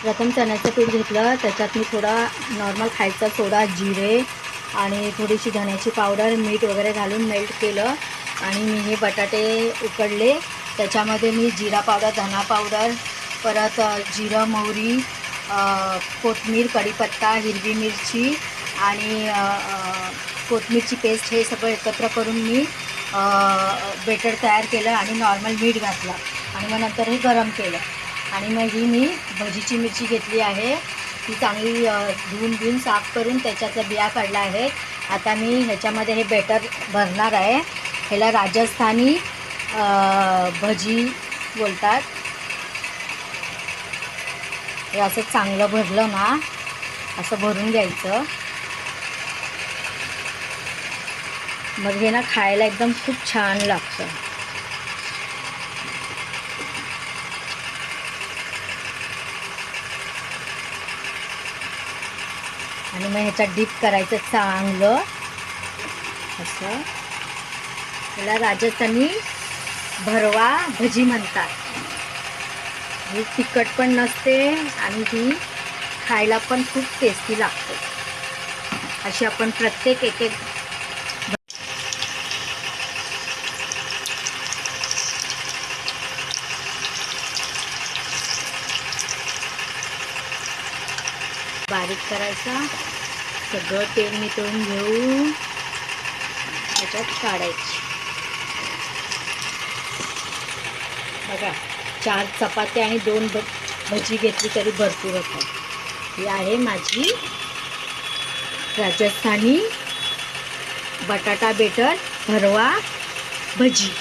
प्रथम चण्याचं पीठ घेतलं, त्याच्यात मी थोडा नॉर्मल खायचा सोडा, जिरे आणि थोडीशी धण्याची पावडर, मीठ वगैरे घालून मेल्ट केलं आणि मी हे बटाटे उकडले. त्याच्यामध्ये मी जिरा पावडर, धना पावडर, परत जिरं, मोहरी, कोथिंबीर, कढीपत्ता, हिरवी मिरची आणि कोथिंबीरची पेस्ट हे सगळं एकत्र करून मी बेटर तयार केलं आणि नॉर्मल मीठ घातलं आणि मग नंतर हे गरम केलं. आणि मग ही मी भजीची मिरची घेतली आहे, ती चांगली धुवून साफ करून त्याच्यातल्या बिया काढल्या आहेत. आता मी ह्याच्यामध्ये हे बेटर भरणार आहे. ह्याला राजस्थानी भजी बोलतात. हे असं चांगलं भरलं ना, असं भरून घ्यायचं. मग हे ना खायला एकदम खूप छान लागतं. आणि मग ह्याच्यात डीप करायचं चांगलं असं. त्याला राजस्थानी भरवा भजी म्हणतात. ही तिखट पण नसते आणि ही खायला पण खूप टेस्टी लागते. अशी आपण प्रत्येक एक बारीक करायचा, सगळं तेल नितळून घेऊन त्याच्यात काढायची. बघा, 4 चपात्या आणि 2 भजी घेतली तरी भरपूर होतात. ही आहे माझी राजस्थानी बटाटा बेटर भरवा भजी.